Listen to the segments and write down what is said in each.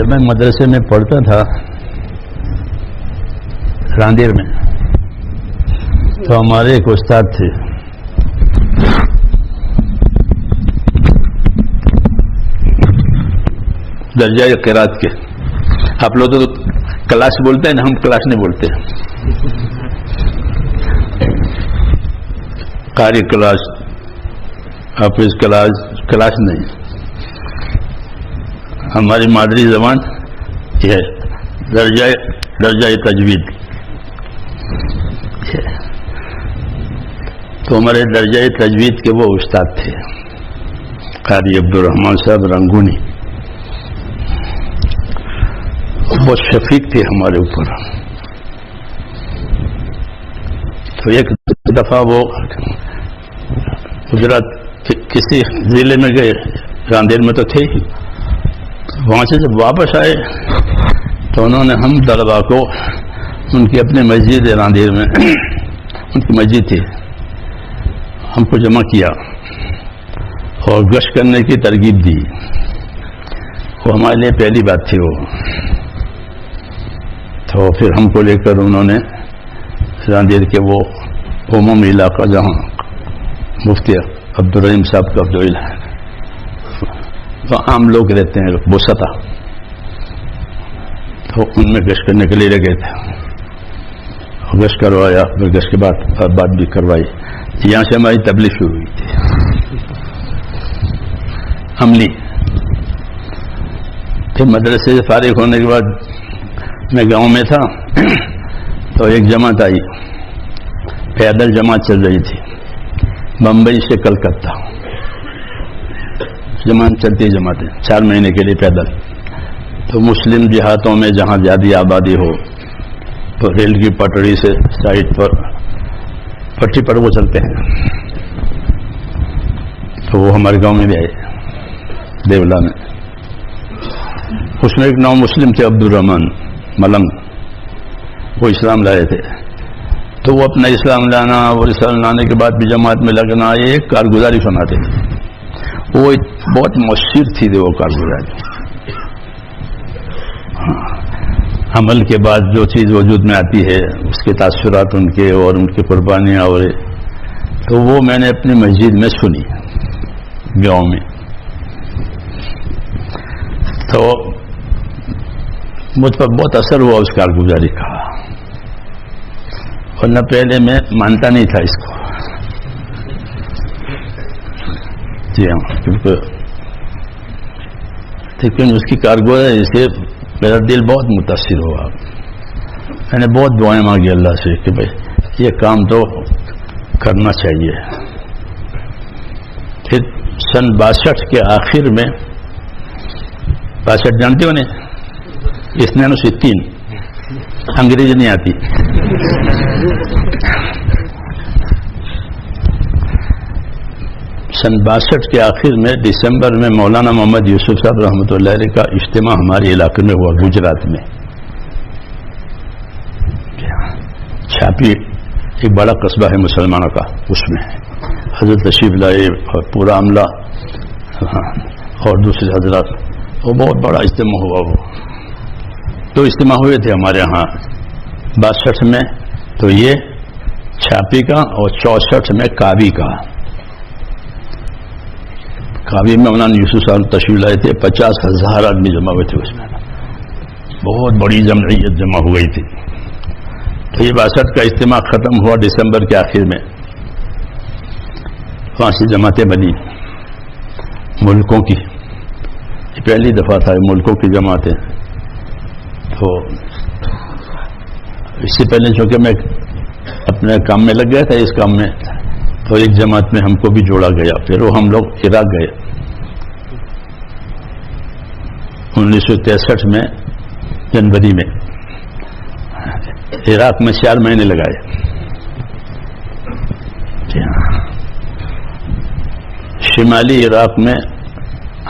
جب میں مدرسے میں پڑھتا تھا راندیر میں، تو ہمارے ایک استاد تھے، درجہ قرات کے. آپ لوگ تو کلاس بولتے ہیں نا، ہم کلاس نہیں بولتے، قاری کلاس، حافظ کلاس، کلاس نہیں. ہماری مادری زبان یہ ہے درجہ تجوید. تو ہمارے درجہ تجوید کے وہ استاد تھے قاری عبدالرحمن صاحب رنگونی. بہت شفیق تھے ہمارے اوپر. تو ایک دفعہ وہ گجرات کسی ضلع میں گئے، راندیر میں تو تھے ہی. وہاں سے جب واپس آئے تو انہوں نے ہم طلبا کو ان کی اپنی مسجد راندیر میں، ان کی مسجد تھی، ہم کو جمع کیا اور گشت کرنے کی ترغیب دی. وہ ہمارے لیے پہلی بات تھی وہ. تو پھر ہم کو لے کر انہوں نے راندیر کے وہ عمومی علاقہ جہاں مفتی عبدالرحیم صاحب کا جو ہے تو عام لوگ رہتے ہیں بوسطہ، تو ان میں گشت کرنے کے لیے لے گئے تھے. گشت کروایا، پھر گشت کے بعد بات بھی کروائی. یہاں سے ہماری تبلیغ شروع ہوئی تھی عملی. پھر مدرسے سے فارغ ہونے کے بعد میں گاؤں میں تھا، تو ایک جماعت آئی، پیدل جماعت چل رہی تھی بمبئی سے کلکتہ. جماعت چلتی جماعتیں 4 مہینے کے لیے پیدل. تو مسلم دیہاتوں میں جہاں زیادہ آبادی ہو تو ریل کی پٹڑی سے سائڈ پر پٹری پر وہ چلتے ہیں. تو وہ ہمارے گاؤں میں بھی آئے دیولا میں. اس میں ایک نو مسلم تھے عبدالرحمن ملنگ، وہ اسلام لائے تھے. تو وہ اپنا اسلام لانا اور اسلام لانے کے بعد بھی جماعت میں لگنا، یہ ایک کارگزاری سناتے تھے. وہ بہت مؤثر تھی وہ کارگزاری. عمل کے بعد جو چیز وجود میں آتی ہے اس کے تاثرات ان کے اور ان کی قربانیاں، اور تو وہ میں نے اپنی مسجد میں سنی گاؤں میں. تو مجھ پر بہت اثر ہوا اس کارگزاری کا، ورنہ پہلے میں مانتا نہیں تھا اس کو. جی ہاں، کیونکہ لیکن اس کی کارگزاری سے میرا دل بہت متاثر ہوا. میں نے بہت دعائیں مانگی اللہ سے کہ بھائی یہ کام تو کرنا چاہیے. پھر سن 62 کے آخر میں، 62 جانتے ہو نا، اس نے 63 انگریزی نہیں آتی. سن 62 کے آخر میں دسمبر میں مولانا محمد یوسف صاحب رحمۃ اللہ علیہ کا اجتماع ہمارے علاقے میں ہوا، گجرات میں. چھاپی ایک بڑا قصبہ ہے مسلمانوں کا، اس میں حضرت تشریف لائے اور پورا عملہ اور دوسرے حضرات. وہ بہت بڑا اجتماع ہوا. وہ 2 اجتماع ہوئے تھے ہمارے یہاں 62 میں، تو یہ چھاپی کا، اور 64 میں کابی کا. کابی میں مولانا یوسف صاحب تشریف لائے تھے، 50,000 آدمی جمع ہوئے تھے. اس میں بہت بڑی جمعیت جمع ہو گئی تھی. تو یہ 62 کا اجتماع ختم ہوا دسمبر کے آخر میں. وہاں سے جماعتیں بنی ملکوں کی. یہ پہلی دفعہ تھا ملکوں کی جماعتیں. تو اس سے پہلے چونکہ میں اپنے کام میں لگ گیا تھا اس کام میں، تو ایک جماعت میں ہم کو بھی جوڑا گیا. پھر وہ ہم لوگ عراق گئے 1963 میں جنوری میں. عراق میں 4 مہینے لگائے. شمالی عراق میں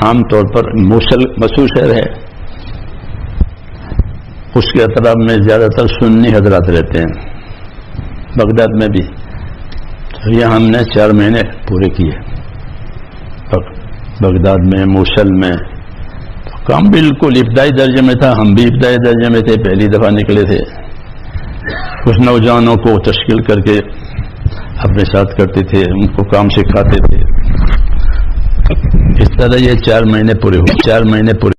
عام طور پر موصل مشہور شہر ہے، اس کے اطراف میں زیادہ تر سنی حضرات رہتے ہیں. بغداد میں بھی. تو یہ ہم نے 4 مہینے پورے کیے بغداد میں، موصل میں. تو کام بالکل ابتدائی درجے میں تھا، ہم بھی ابتدائی درجے میں تھے، پہلی دفعہ نکلے تھے. کچھ نوجوانوں کو تشکیل کر کے اپنے ساتھ کرتے تھے، ان کو کام سکھاتے تھے. اس طرح یہ 4 مہینے پورے ہوئے. 4 مہینے پورے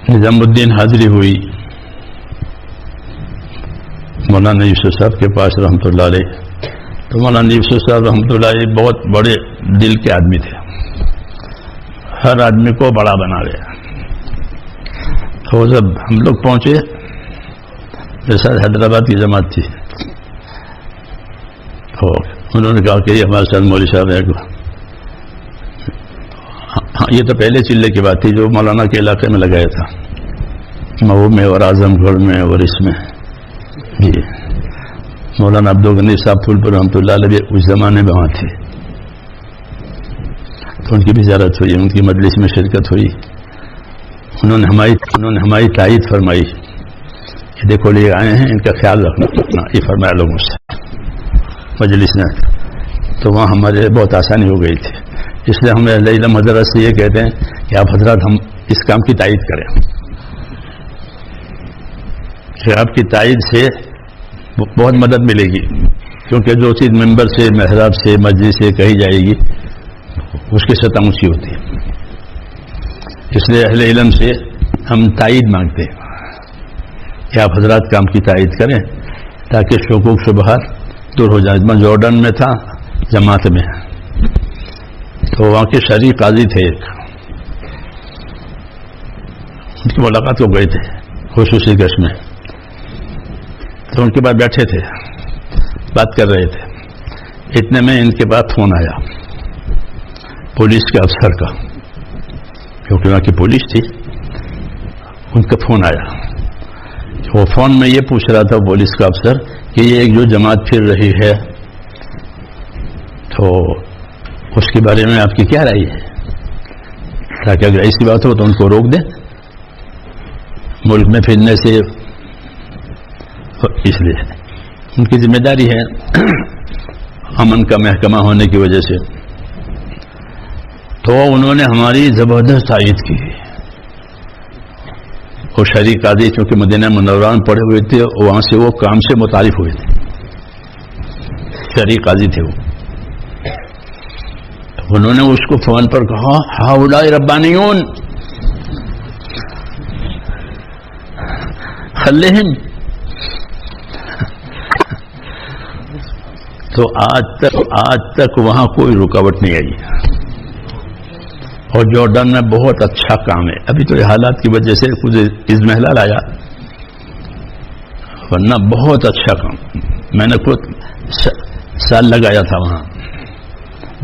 نظام الدین حاضری ہوئی مولانا یوسف صاحب کے پاس رحمۃ اللہ علیہ. تو مولانا یوسف صاحب رحمۃ اللہ علیہ بہت بڑے دل کے آدمی تھے، ہر آدمی کو بڑا بنا رہے. تو جب ہم لوگ پہنچے، میرے ساتھ حیدرآباد کی جماعت تھی، تو انہوں نے کہا کہ یہ ہمارے ساتھ مولوی صاحب ہے. یہ تو پہلے چلے کی بات تھی جو مولانا کے علاقے میں لگایا تھا، مئو میں اور اعظم گڑھ میں اور اس میں. جی مولانا عبدالغنی صاحب پھولپور رحمۃ اللہ علیہ اس زمانے میں وہاں تھے، تو ان کی بھی زیارت ہوئی، ان کی مجلس میں شرکت ہوئی. انہوں نے ہماری تائید فرمائی کہ دیکھو لے آئے ہیں، ان کا خیال رکھنا، یہ فرمایا لوگوں سے مجلس نے. تو وہاں ہمارے بہت آسانی ہو گئی تھی. اس لیے ہم اہل علم حضرت سے یہ کہتے ہیں کہ آپ حضرات ہم اس کام کی تائید کریں، کہ آپ کی تائید سے بہت مدد ملے گی، کیونکہ جو چیز ممبر سے، محراب سے، مسجد سے کہی جائے گی اس کی سطح اونچی ہوتی ہے. اس لیے اہل علم سے ہم تائید مانگتے ہیں کہ آپ حضرات کام کی تائید کریں تاکہ شکوک شبہات دور ہو جائیں. میں جارڈن میں تھا جماعت میں، تو وہاں کے شرعی قاضی تھے ایک، ان کی ملاقات کو گئے تھے خصوصی گشت میں. تو ان کے بعد بیٹھے تھے، بات کر رہے تھے. اتنے میں ان کے بعد فون آیا پولیس کے افسر کا، کیونکہ وہاں کی پولیس تھی. ان کا فون آیا، وہ فون میں یہ پوچھ رہا تھا پولیس کا افسر کہ یہ ایک جو جماعت پھر رہی ہے تو اس کے بارے میں آپ کی کیا رائے ہے، تاکہ اگر ایسی بات ہو تو ان کو روک دیں ملک میں پھرنے سے. اس لیے ان کی ذمہ داری ہے امن کا محکمہ ہونے کی وجہ سے. تو انہوں نے ہماری زبردست تائید کی. اور شرعی قاضی چونکہ مدینہ منورہ میں پڑے ہوئے تھے، وہاں سے وہ کام سے متعارف ہوئے تھے، شرعی قاضی تھے وہ. انہوں نے اس کو فون پر کہا ہؤلاء ربانیون خلیہم. تو آج تک وہاں کوئی رکاوٹ نہیں آئی. اور جارڈن میں بہت اچھا کام ہے. ابھی تو حالات کی وجہ سے کچھ ازمہلال آیا، ورنہ بہت اچھا کام. میں نے خود سال لگایا تھا وہاں،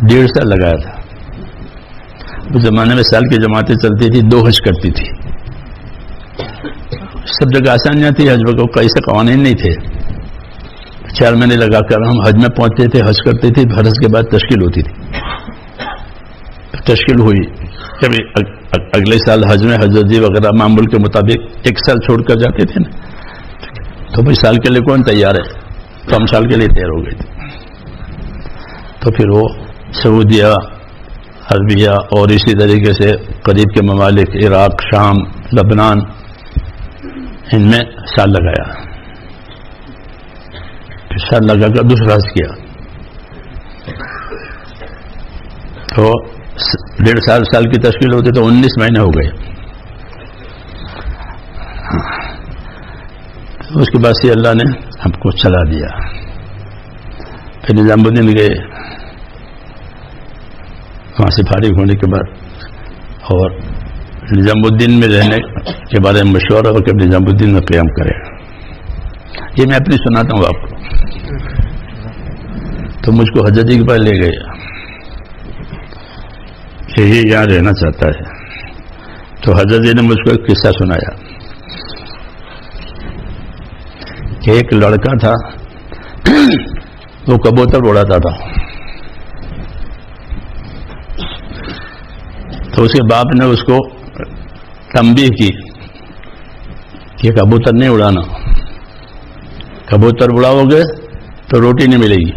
1.5 سال لگایا تھا. اس زمانے میں سال کی جماعتیں چلتی تھی، 2 حج کرتی تھی. سب جگہ آسانیاں تھی، حج کو کیسے قوانین نہیں تھے. 4 مہینے لگا کر ہم حج میں پہنچتے تھے، حج کرتے تھے. حج کے بعد تشکیل ہوتی تھی. تشکیل ہوئی، کبھی اگلے سال حج میں حجی وغیرہ معمول کے مطابق 1 سال چھوڑ کر جاتے تھے نا. تو بھائی سال کے لیے کون تیار ہے، تو ہم سال کے لیے تیار ہو گئے تھے. تو پھر وہ سعودیہ، عربیہ اور اسی طریقے سے قریب کے ممالک عراق، شام، لبنان، ان میں سال لگایا. پھر سال لگا کر دوسرا حج کیا. تو 1.5 سال کی تشکیل ہوتی تو 19 مہینے ہو گئے. اس کے بعد سے اللہ نے ہم کو چلا دیا. پھر نظام الدین گئے، وہاں سے فارغ ہونے کے بعد، اور نظام الدین میں رہنے کے بارے میں مشورہ ہو کہ نظام الدین میں قیام کرے. یہ میں اپنی سناتا ہوں آپ کو. تو مجھ کو حضرت جی کے پاس لے گئے کہ یہ یہاں رہنا چاہتا ہے. تو حضرت جی نے مجھ کو ایک قصہ سنایا کہ ایک لڑکا تھا، وہ کبوتر اڑاتا تھا. تو اس کے باپ نے اس کو تنبیہ کی کہ کبوتر نہیں اڑانا، کبوتر اڑاؤ گے تو روٹی نہیں ملے گی.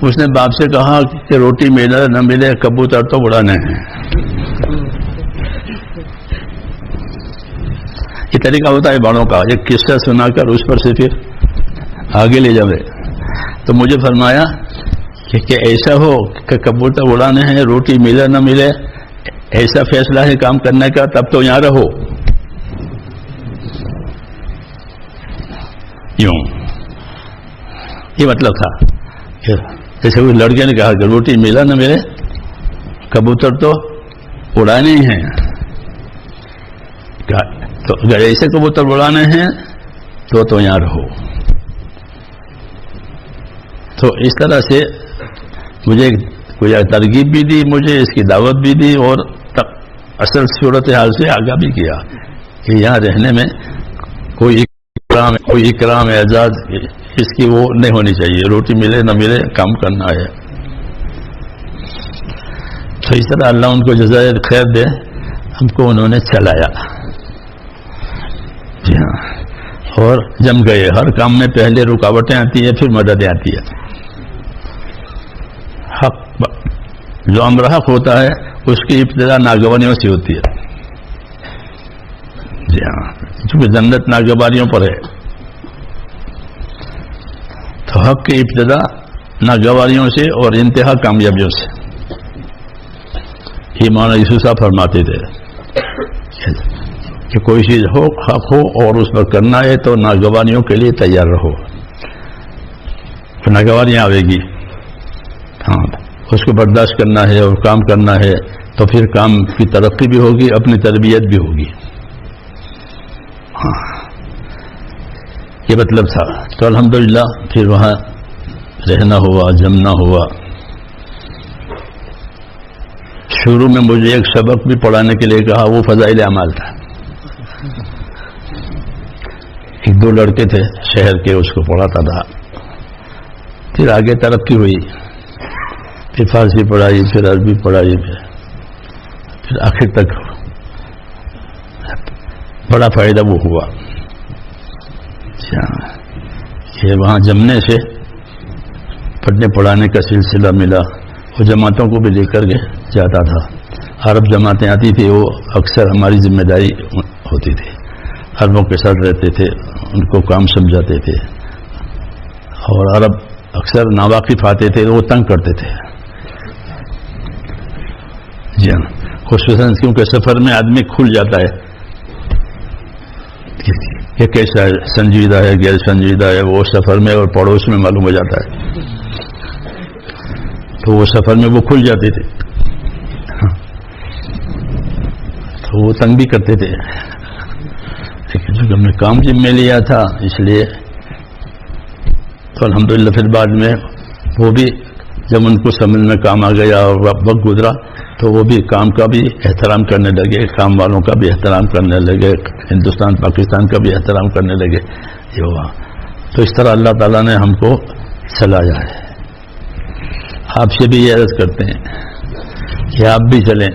اس نے باپ سے کہا کہ روٹی ملے نہ ملے کبوتر تو اڑانے ہیں. یہ طریقہ ہوتا ہے بڑوں کا، ایک قصہ سنا کر اس پر سے پھر آگے لے جاوے. تو مجھے فرمایا کہ ایسا ہو کہ کبوتر اڑانے ہیں، روٹی ملے نہ ملے، ایسا فیصلہ ہے کام کرنے کا، تب تو یہاں رہو. یوں یہ مطلب تھا کہ جیسے وہ لڑکے نے کہا کہ روٹی ملا نہ ملے کبوتر تو اڑانے ہی ہیں، تو اگر ایسے کبوتر اڑانے ہیں تو یہاں رہو. تو اس طرح سے مجھے کوئی ترغیب بھی دی، مجھے اس کی دعوت بھی دی، اور اصل صورتحال سے آگاہ بھی کیا کہ یہاں رہنے میں کوئی اکرام اعزاز اس کی وہ نہیں ہونی چاہیے، روٹی ملے نہ ملے کام کرنا ہے. تو اس طرح اللہ ان کو جزائے خیر دے، ہم کو انہوں نے چلایا. جی ہاں، اور جم گئے. ہر کام میں پہلے رکاوٹیں آتی ہیں، پھر مددیں آتی ہیں. حق جو امر حق ہوتا ہے اس کی ابتدا ناگوانیوں سے ہوتی ہے. جی ہاں، چونکہ جنت ناگوانیوں پر ہے، تو حق کی ابتدا ناگوانیوں سے اور انتہا کامیابیوں سے. یہ مولانا یوسف صاحب فرماتے تھے کہ کوئی چیز ہو، حق ہو اور اس پر کرنا ہے تو ناگوانیوں کے لیے تیار رہو. ناگوانیاں آئے گی، ہاں اس کو برداشت کرنا ہے اور کام کرنا ہے، تو پھر کام کی ترقی بھی ہوگی، اپنی تربیت بھی ہوگی. ہاں یہ مطلب تھا. تو الحمدللہ پھر وہاں رہنا ہوا، جمنا ہوا. شروع میں مجھے ایک سبق بھی پڑھانے کے لیے کہا، وہ فضائل اعمال تھا. ایک دو لڑکے تھے شہر کے، اس کو پڑھاتا تھا. پھر آگے ترقی ہوئی، پھر فارسی پڑھائی، پھر عربی پڑھائی، پھر آخر تک بڑا فائدہ وہ ہوا کہ وہاں جمنے سے پڑھنے پڑھانے کا سلسلہ ملا. وہ جماعتوں کو بھی لے کر کے جاتا تھا. عرب جماعتیں آتی تھی، وہ اکثر ہماری ذمہ داری ہوتی تھی. عربوں کے ساتھ رہتے تھے، ان کو کام سمجھاتے تھے، اور عرب اکثر ناواقف آتے تھے، وہ تنگ کرتے تھے. جی ہاں، خصوصاً کیونکہ سفر میں آدمی کھل جاتا ہے کہ کیسا سنجیدہ ہے، غیر سنجیدہ ہے. وہ سفر میں اور پڑوس میں معلوم ہو جاتا ہے. تو وہ سفر میں وہ کھل جاتے تھے، تو وہ تنگ بھی کرتے تھے. لیکن چونکہ ہم نے کام ذمہ لیا تھا، اس لیے تو الحمدللہ پھر بعد میں وہ بھی جب ان کو سمجھ میں کام آ گیا اور وقت گزرا، تو وہ بھی کام کا بھی احترام کرنے لگے، کام والوں کا بھی احترام کرنے لگے، ہندوستان پاکستان کا بھی احترام کرنے لگے. یہ ہوا. تو اس طرح اللہ تعالیٰ نے ہم کو چلایا ہے. آپ سے بھی یہ عرض کرتے ہیں کہ آپ بھی چلیں،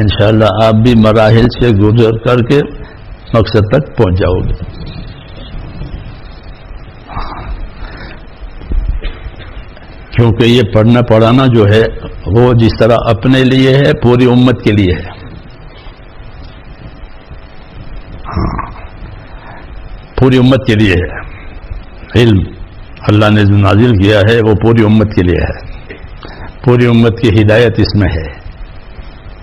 انشاءاللہ آپ بھی مراحل سے گزر کر کے مقصد تک پہنچ جاؤ گے. کیونکہ یہ پڑھنا پڑھانا جو ہے وہ جس طرح اپنے لیے ہے، پوری امت کے لیے ہے. ہاں، پوری امت کے لیے ہے. علم اللہ نے جو نازل کیا ہے وہ پوری امت کے لیے ہے. پوری امت کی ہدایت اس میں ہے،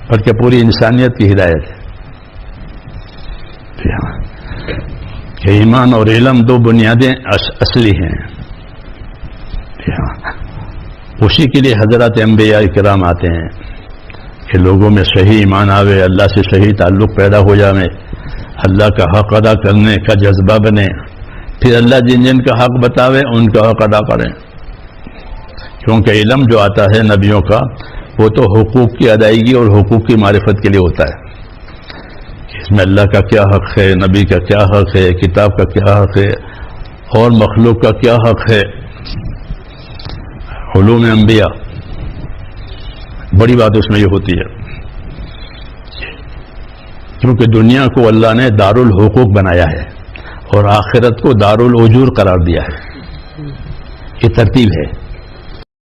بلکہ پوری انسانیت کی ہدایت ہے. کہ ایمان اور علم دو بنیادیں اصلی ہیں. اسی کے لیے حضرات انبیاء کرام آتے ہیں کہ لوگوں میں صحیح ایمان آوے، اللہ سے صحیح تعلق پیدا ہو جائے، اللہ کا حق ادا کرنے کا جذبہ بنے، پھر اللہ جن جن کا حق بتاوے ان کا حق ادا کریں. کیونکہ علم جو آتا ہے نبیوں کا وہ تو حقوق کی ادائیگی اور حقوق کی معرفت کے لیے ہوتا ہے. اس میں اللہ کا کیا حق ہے، نبی کا کیا حق ہے، کتاب کا کیا حق ہے، اور مخلوق کا کیا حق ہے. علوم انبیاء بڑی بات اس میں یہ ہوتی ہے، کیونکہ دنیا کو اللہ نے دار الحقوق بنایا ہے اور آخرت کو دار الاجور قرار دیا ہے. یہ ترتیب ہے.